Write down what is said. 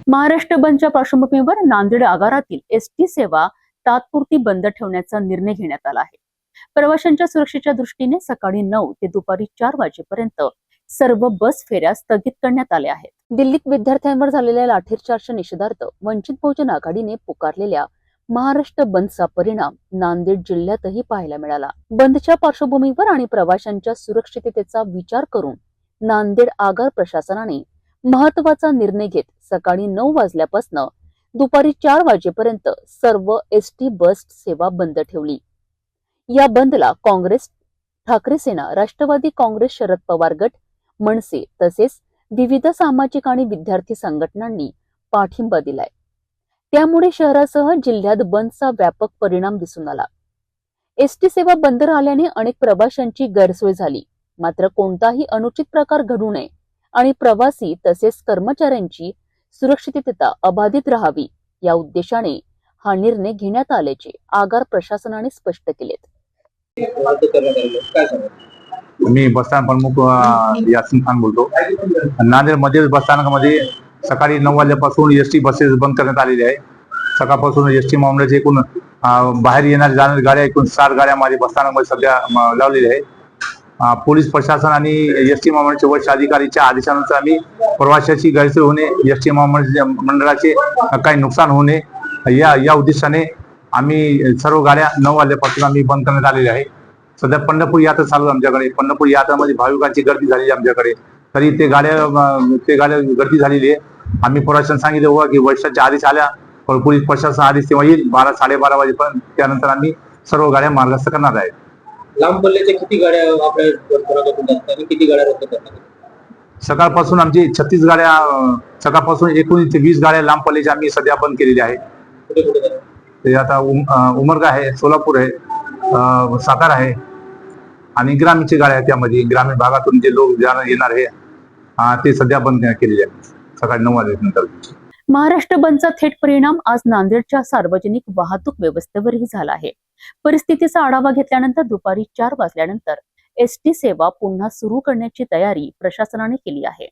महाराष्ट्र बंदच्या पार्श्वभूमीवर नांदेड आगारातील एसटी सेवा तात्पुरती बंद ठेवण्याचा निर्णय घेण्यात आला आहे। प्रवाशांच्या सुरक्षेच्या दृष्टीने सकाळी 9 ते दुपारी 4 वाजेपर्यंत सर्व बस फेऱ्या स्थगित करण्यात आल्या आहेत। दिल्लीत विद्यार्थ्यांवर झालेल्या लाठीचार्जच्या निषेधार्थ वंचित बहुजन आघाडीने पुकारलेल्या महाराष्ट्र बंदचा परिणाम नांदेड जिल्ह्यातही पाहायला मिळाला। बंदच्या पार्श्वभूमीवर आणि प्रवाशांच्या सुरक्षिततेचा विचार करून नांदेड आगार प्रशासनाने महत्वाचा निर्णय घेत सकाळी 9 वाजल्यापासून दुपारी 4 वाजेपर्यंत सर्व एसटी बस सेवा बंद ठेवली। या बंदला काँग्रेस, ठाकरे सेना, राष्ट्रवादी काँग्रेस, शरद पवार गट, मनसे तसेच विविध सामाजिक आणि विद्यार्थी संघटनांनी पाठिंबा दिलाय। त्यामुळे शहरासह जिल्ह्यात बंदचा व्यापक परिणाम दिसून आला। एसटी सेवा बंद राहिल्याने अनेक प्रवाशांची गैरसोय झाली। मात्र कोणताही अनुचित प्रकार घडू नये आणि प्रवासी तसेच कर्मचाऱ्यांची सुरक्षितता अबाधित राहावी या उद्देशाने हा निर्णय घेण्यात आल्याचे आगार प्रशासनाने स्पष्ट केलेत। मी बसस्थानक प्रमुख यासिन खान बोलतो। नांदेड मध्ये बसस्थानकामध्ये सकाळी 9 वाजल्यापासून एसटी बसेस बंद करण्यात आलेली आहे। सकाळपासून एसटी महामंडळाचे एकूण बाहेर येणाऱ्या जाणाऱ्या गाड्या एकूण 7 गाड्या माझ्या बसस्थानकामध्ये सध्या लावलेल्या आहे। पोलीस प्रशासन आणि एसटी महामंडळाचे वरिष्ठ अधिकारीच्या आदेशानुसार आम्ही प्रवाशाची गैरसोय होणे, एसटी मंडळाचे काही नुकसान होणे या उद्देशाने आम्ही सर्व गाड्या 9 वाजल्यापासून आम्ही बंद करण्यात आलेल्या आहे। सध्या पंढरपूर यात्रा चालू आहे आमच्याकडे। पंढरपूर यात्रामध्ये भाविकांची गर्दी झालेली आहे आमच्याकडे, तरी ते गाड्या गर्दी झालेली आहे। आम्ही प्रशासन सांगितलं होतं की वरिष्ठांच्या आदेश आल्या, पोलीस प्रशासन आदेश तेव्हा येईल 12 साडेबारा वाजेपर्यंत, त्यानंतर आम्ही सर्व गाड्या मार्गस्थ करणार आहे। लांब पल्ल्याच्या किती गाड्या आपल्या प्रभागातून जातात आणि किती गाड्या रद्द करतात? सकाळपासून आमची 36 गाड्या, सकाळपासून 19 ते 20 गाड्या लांब पल्ल्याच्या आम्ही सध्या बंद केलेल्या आहे। कुठे कुठे जातात? ते आता उमरगा आहे, सोलापूर आहे, सातारा आहे आणि ग्रामीणची गाड्या आहेत। त्यामध्ये ग्रामीण भागातून जे लोक येणार आहे ते सध्या बंद केलेले आहे सकाळी 9 वाजेनंतर। महाराष्ट्र बंदचा थेट परिणाम आज नांदेडच्या सार्वजनिक वाहतूक व्यवस्थेवरही झाला आहे। परिस्थितीचा आढावा घेतल्यानंतर दुपारी 4 वाजल्यानंतर एसटी सेवा पुन्हा सुरू करण्याची तयारी प्रशासनाने केली आहे।